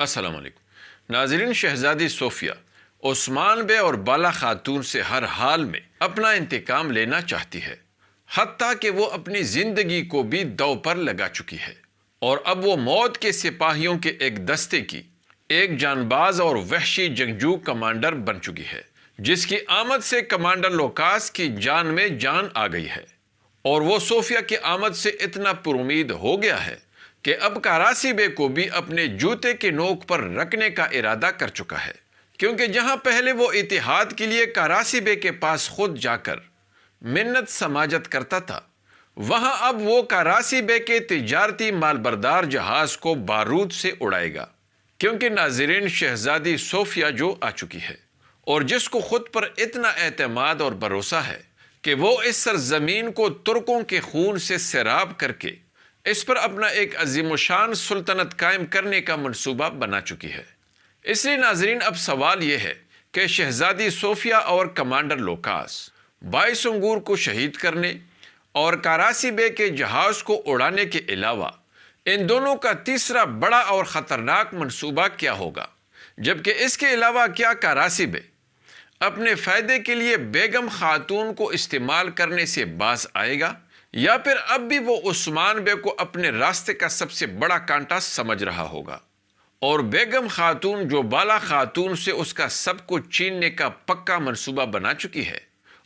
السلام علیکم ناظرین، شہزادی صوفیہ عثمان بے اور بالا خاتون سے ہر حال میں اپنا انتقام لینا چاہتی ہے، حتیٰ کہ وہ اپنی زندگی کو بھی داؤ پر لگا چکی ہے، اور اب وہ موت کے سپاہیوں کے ایک دستے کی ایک جان باز اور وحشی جنگجو کمانڈر بن چکی ہے، جس کی آمد سے کمانڈر لوکاس کی جان میں جان آ گئی ہے، اور وہ صوفیہ کی آمد سے اتنا پر امید ہو گیا ہے کہ اب کاراسی بے کو بھی اپنے جوتے کے نوک پر رکھنے کا ارادہ کر چکا ہے، کیونکہ جہاں پہلے وہ اتحاد کے لیے کاراسی بے کے پاس خود جا کر منت سماجت کرتا تھا، وہاں اب وہ کاراسی بے کے تجارتی مال بردار جہاز کو بارود سے اڑائے گا، کیونکہ ناظرین شہزادی صوفیہ جو آ چکی ہے اور جس کو خود پر اتنا اعتماد اور بھروسہ ہے کہ وہ اس سرزمین کو ترکوں کے خون سے سیراب کر کے اس پر اپنا ایک عظیم الشان سلطنت قائم کرنے کا منصوبہ بنا چکی ہے۔ اس لیے ناظرین اب سوال یہ ہے کہ شہزادی صوفیہ اور کمانڈر لوکاس 22 انگور کو شہید کرنے اور کاراسی بے کے جہاز کو اڑانے کے علاوہ ان دونوں کا تیسرا بڑا اور خطرناک منصوبہ کیا ہوگا، جبکہ اس کے علاوہ کیا کاراسی بے اپنے فائدے کے لیے بیگم خاتون کو استعمال کرنے سے باز آئے گا، یا پھر اب بھی وہ عثمان بے کو اپنے راستے کا سب سے بڑا کانٹا سمجھ رہا ہوگا، اور بیگم خاتون جو بالا خاتون سے اس کا سب کو چھیننے کا پکا منصوبہ بنا چکی ہے،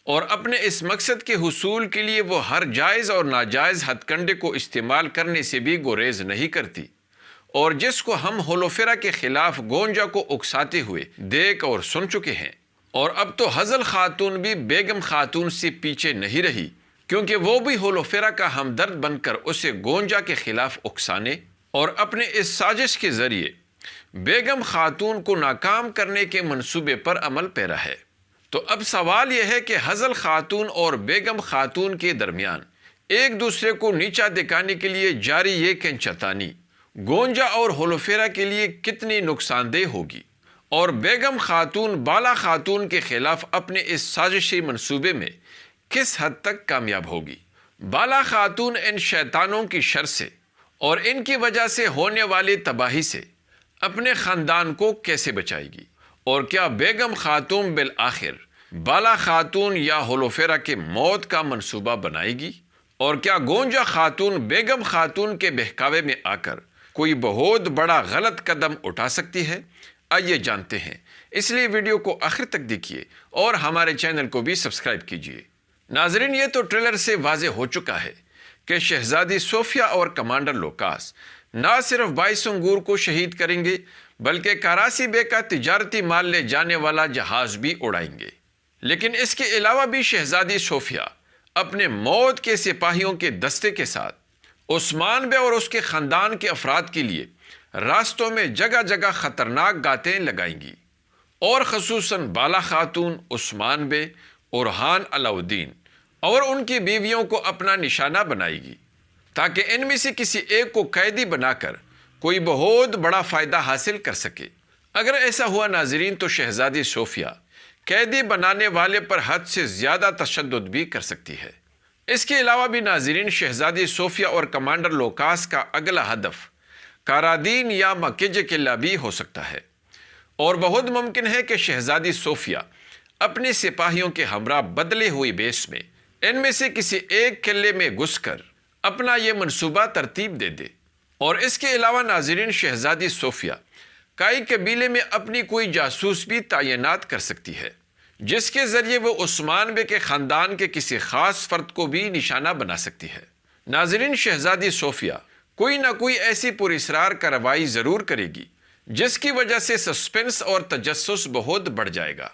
اور اپنے اس مقصد کے حصول کے لیے وہ ہر جائز اور ناجائز ہتھ کنڈے کو استعمال کرنے سے بھی گریز نہیں کرتی، اور جس کو ہم ہولوفیرا کے خلاف گونجا کو اکساتے ہوئے دیکھ اور سن چکے ہیں، اور اب تو حزل خاتون بھی بیگم خاتون سے پیچھے نہیں رہی، کیونکہ وہ بھی ہولوفیرا کا ہمدرد بن کر اسے گونجا کے خلاف اکسانے اور اپنے اس سازش کے ذریعے بیگم خاتون کو ناکام کرنے کے منصوبے پر عمل پیرا ہے۔ تو اب سوال یہ ہے کہ حزل خاتون اور بیگم خاتون کے درمیان ایک دوسرے کو نیچا دکھانے کے لیے جاری یہ کھینچتانی گونجا اور ہولوفیرا کے لیے کتنی نقصان دہ ہوگی، اور بیگم خاتون بالا خاتون کے خلاف اپنے اس سازشی منصوبے میں کس حد تک کامیاب ہوگی۔ بالا خاتون ان شیطانوں کی شر سے اور ان کی وجہ سے ہونے والی تباہی سے اپنے خاندان کو کیسے بچائے گی، اور کیا بیگم خاتون بالآخر بالا خاتون یا ہولوفیرا کے موت کا منصوبہ بنائے گی، اور کیا گونجا خاتون بیگم خاتون کے بہکاوے میں آ کر کوئی بہت بڑا غلط قدم اٹھا سکتی ہے؟ آئیے جانتے ہیں، اس لیے ویڈیو کو آخر تک دیکھیے اور ہمارے چینل کو بھی سبسکرائب کیجیے۔ ناظرین، یہ تو ٹریلر سے واضح ہو چکا ہے کہ شہزادی صوفیہ اور کمانڈر لوکاس نہ صرف 22 انگور کو شہید کریں گے بلکہ کاراسی بے کا تجارتی مال لے جانے والا جہاز بھی اڑائیں گے، لیکن اس کے علاوہ بھی شہزادی صوفیہ اپنے موت کے سپاہیوں کے دستے کے ساتھ عثمان بے اور اس کے خاندان کے افراد کے لیے راستوں میں جگہ جگہ خطرناک گاتیں لگائیں گی، اور خصوصاً بالا خاتون، عثمان بے، اورحان علاؤدین اور ان کی بیویوں کو اپنا نشانہ بنائے گی، تاکہ ان میں سے کسی ایک کو قیدی بنا کر کوئی بہت بڑا فائدہ حاصل کر سکے۔ اگر ایسا ہوا ناظرین تو شہزادی صوفیہ قیدی بنانے والے پر حد سے زیادہ تشدد بھی کر سکتی ہے۔ اس کے علاوہ بھی ناظرین شہزادی صوفیہ اور کمانڈر لوکاس کا اگلا ہدف کارادین یا مکیجے قلعہ بھی ہو سکتا ہے، اور بہت ممکن ہے کہ شہزادی صوفیہ اپنے سپاہیوں کے ہمراہ بدلے ہوئی بیس میں ان میں سے کسی ایک قلعے میں گھس کر اپنا یہ منصوبہ ترتیب دے دے، اور اس کے علاوہ ناظرین شہزادی صوفیہ کائی قبیلے میں اپنی کوئی جاسوس بھی تعینات کر سکتی ہے، جس کے ذریعے وہ عثمان بے کے خاندان کے کسی خاص فرد کو بھی نشانہ بنا سکتی ہے۔ ناظرین شہزادی صوفیہ کوئی نہ کوئی ایسی پراسرار کارروائی ضرور کرے گی جس کی وجہ سے سسپنس اور تجسس بہت بڑھ جائے گا۔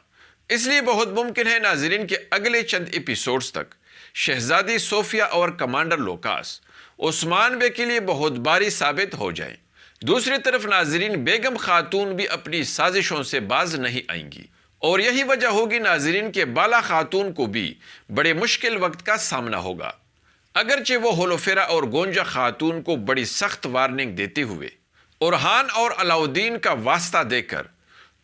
اس لیے بہت ممکن ہے ناظرین کے اگلے چند ایپیسوڈز تک شہزادی صوفیہ اور کمانڈر لوکاس عثمان بے کے لیے بہت باری ثابت ہو جائیں۔ دوسری طرف ناظرین بیگم خاتون بھی اپنی سازشوں سے باز نہیں آئیں گی، اور یہی وجہ ہوگی ناظرین کے بالا خاتون کو بھی بڑے مشکل وقت کا سامنا ہوگا، اگرچہ وہ ہولوفیرا اور گونجا خاتون کو بڑی سخت وارننگ دیتے ہوئے اورحان اور علاؤدین کا واسطہ دے کر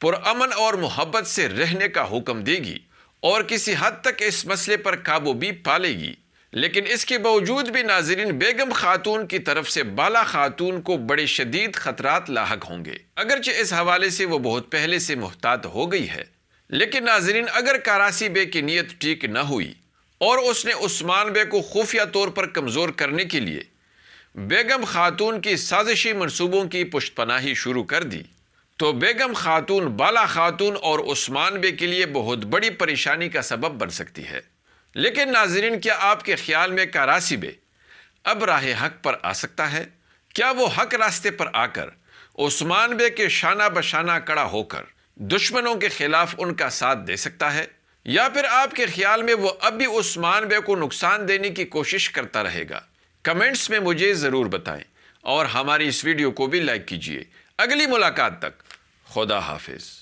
پرامن اور محبت سے رہنے کا حکم دے گی، اور کسی حد تک اس مسئلے پر قابو بھی پا لے گی، لیکن اس کے باوجود بھی ناظرین بیگم خاتون کی طرف سے بالا خاتون کو بڑے شدید خطرات لاحق ہوں گے، اگرچہ اس حوالے سے وہ بہت پہلے سے محتاط ہو گئی ہے۔ لیکن ناظرین اگر کاراسی بے کی نیت ٹھیک نہ ہوئی اور اس نے عثمان بے کو خفیہ طور پر کمزور کرنے کے لیے بیگم خاتون کی سازشی منصوبوں کی پشت پناہی شروع کر دی، تو بیگم خاتون بالا خاتون اور عثمان بے کے لیے بہت بڑی پریشانی کا سبب بن سکتی ہے۔ لیکن ناظرین کیا آپ کے خیال میں کاراسی بے اب راہ حق پر آ سکتا ہے؟ کیا وہ حق راستے پر آ کر عثمان بے کے شانہ بشانہ کڑا ہو کر دشمنوں کے خلاف ان کا ساتھ دے سکتا ہے، یا پھر آپ کے خیال میں وہ اب بھی عثمان بے کو نقصان دینے کی کوشش کرتا رہے گا؟ کمنٹس میں مجھے ضرور بتائیں اور ہماری اس ویڈیو کو بھی لائک کیجیے۔ اگلی ملاقات تک خدا حافظ۔